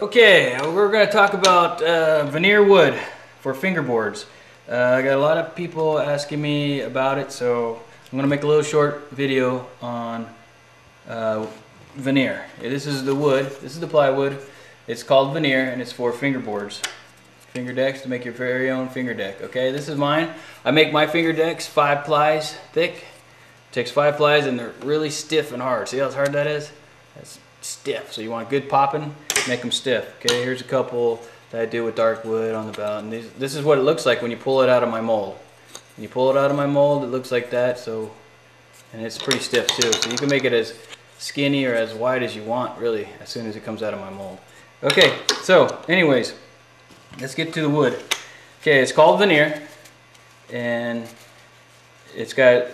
Okay, we're going to talk about veneer wood for fingerboards. I got a lot of people asking me about it, so I'm going to make a little short video on veneer. This is the wood, this is the plywood. It's called veneer and it's for fingerboards. Finger decks, to make your very own finger deck. Okay, this is mine. I make my finger decks 5 plies thick. It takes 5 plies and they're really stiff and hard. See how hard that is? That's stiff. So you want good popping, make them stiff. Okay, here's a couple that I do with dark wood on the belt. And this is what it looks like when you pull it out of my mold. When you pull it out of my mold, it looks like that. So, and it's pretty stiff too. So you can make it as skinny or as wide as you want, really, as soon as it comes out of my mold. Okay, so anyways, let's get to the wood. Okay, it's called veneer, and it's got,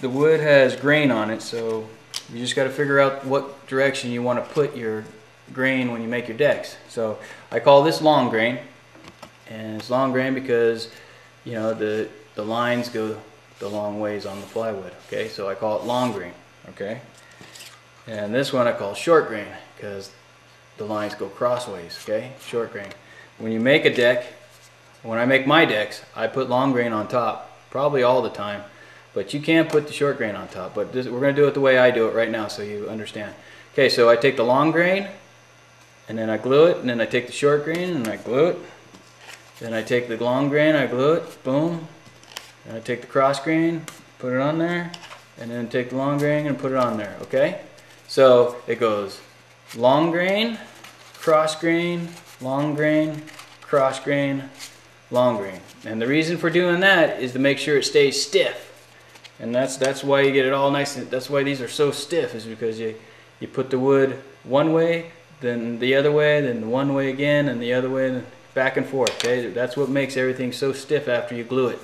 the wood has grain on it, so you just got to figure out what direction you want to put your grain when you make your decks. So I call this long grain, and it's long grain because, you know, the lines go the long ways on the plywood. Okay, so I call it long grain. Okay, and this one I call short grain because the lines go crossways. Okay, short grain. When you make a deck, when I make my decks, I put long grain on top, probably all the time. But you can put the short grain on top. But we're going to do it the way I do it right now so you understand. Okay, so I take the long grain, and then I glue it, and then I take the short grain, and I glue it. Then I take the long grain, I glue it, boom. And I take the cross grain, put it on there, and then take the long grain and put it on there, okay? So it goes long grain, cross grain, long grain, cross grain, long grain. And the reason for doing that is to make sure it stays stiff. And that's why you get it all nice, and that's why these are so stiff, is because you put the wood one way, then the other way, then one way again, and the other way, and back and forth. Okay, that's what makes everything so stiff after you glue it.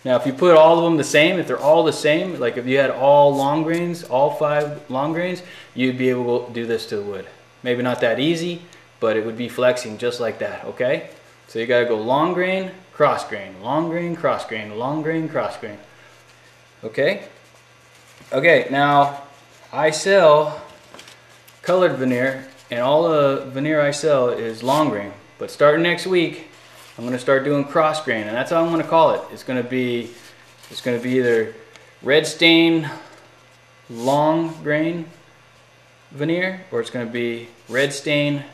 Now if you put all of them the same, if they're all the same, like if you had all long grains, all 5 long grains, you'd be able to do this to the wood. Maybe not that easy, but it would be flexing just like that. Okay, so you got to go long grain, cross grain, long grain, cross grain, long grain, cross grain. Okay? Okay, now I sell colored veneer, and all the veneer I sell is long grain. But starting next week, I'm going to start doing cross grain, and that's how I'm going to call it. It's going to be either red stain long grain veneer, or it's going to be red stain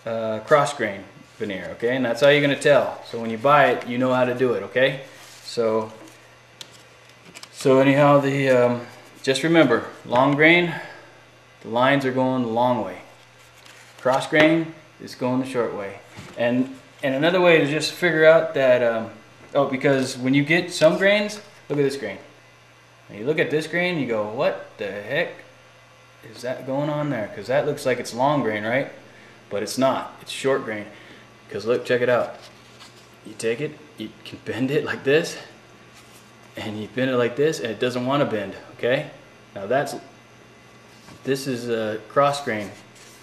cross grain veneer. Okay, and that's how you're going to tell. So when you buy it, you know how to do it. Okay, so anyhow, just remember, long grain, the lines are going the long way. Cross grain is going the short way. And another way to just figure out that, because when you get some grains, look at this grain. And you look at this grain, you go, what the heck is that going on there? Because that looks like it's long grain, right? But it's not, it's short grain. Because look, check it out. You take it, you can bend it like this, and you bend it like this, and it doesn't want to bend. Okay, now this is a cross grain.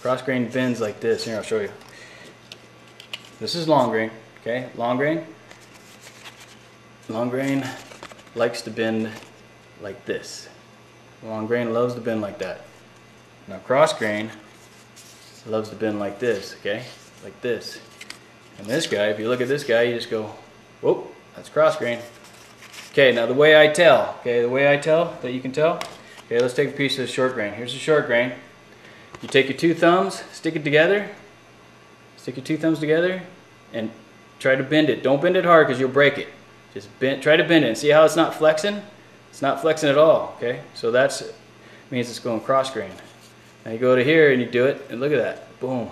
Cross grain bends like this. Here, I'll show you. This is long grain. Okay, long grain likes to bend like this. Long grain loves to bend like that. Now cross grain loves to bend like this. Okay, like this. And this guy, if you look at this guy, you just go, whoop, that's cross grain. Okay, now the way I tell, that you can tell, okay, let's take a piece of short grain. Here's the short grain. You take your 2 thumbs, stick it together, stick your 2 thumbs together, and try to bend it. Don't bend it hard because you'll break it. Just try to bend it, and see how it's not flexing? It's not flexing at all, okay? So that means it's going cross grain. Now you go to here and you do it, and look at that, boom,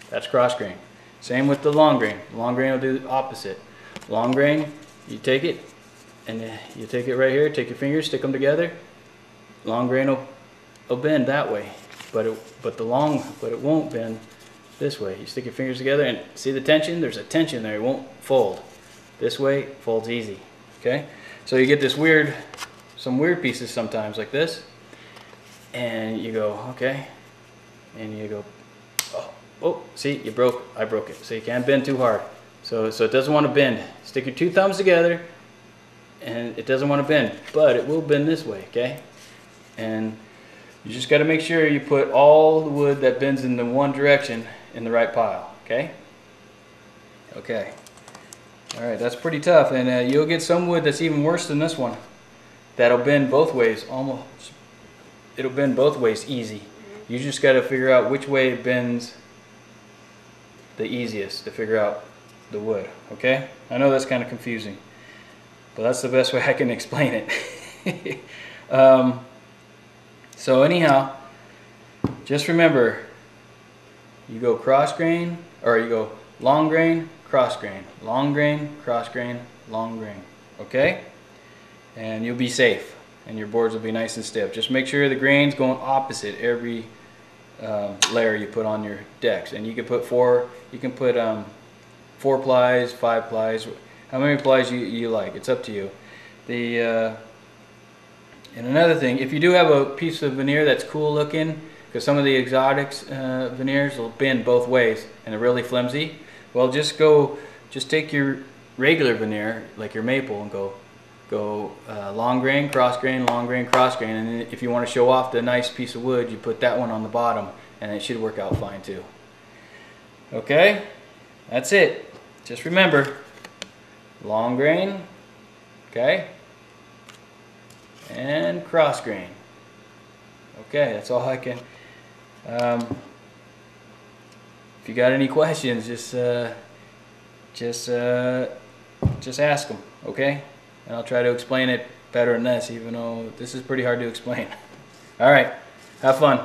that's cross grain. Same with the long grain. Long grain will do the opposite. Long grain, you take it, and you take it right here, take your fingers, stick them together. Long grain will bend that way, but it won't bend this way. You stick your fingers together and see the tension? There's a tension there, it won't fold. This way, it folds easy. Okay? So you get some weird pieces sometimes like this, and you go, okay, and you go, oh, see, I broke it. So you can't bend too hard. So it doesn't want to bend. Stick your 2 thumbs together, and it doesn't want to bend, but it will bend this way, okay? And you just got to make sure you put all the wood that bends in the one direction in the right pile, okay? Okay. All right, that's pretty tough, and you'll get some wood that's even worse than this one. That'll bend both ways, almost. It'll bend both ways easy. You just got to figure out which way it bends the easiest to figure out the wood, okay? I know that's kind of confusing, but that's the best way I can explain it. So anyhow, just remember, you go cross grain, or you go long grain, cross grain, long grain, cross grain, long grain, okay? And you'll be safe, and your boards will be nice and stiff. Just make sure the grain's going opposite every layer you put on your decks. And you can put four plies, 5 plies, how many plies you like. It's up to you. And another thing, if you do have a piece of veneer that's cool looking, because some of the exotics veneers will bend both ways and they're really flimsy, well, just take your regular veneer, like your maple, and go long grain, cross grain, long grain, cross grain, and then if you want to show off the nice piece of wood, you put that one on the bottom, and it should work out fine too. Okay, that's it. Just remember, long grain, okay, and cross grain. Okay, that's all I can. If you got any questions, just ask them, okay? And I'll try to explain it better than this, even though this is pretty hard to explain. All right, have fun.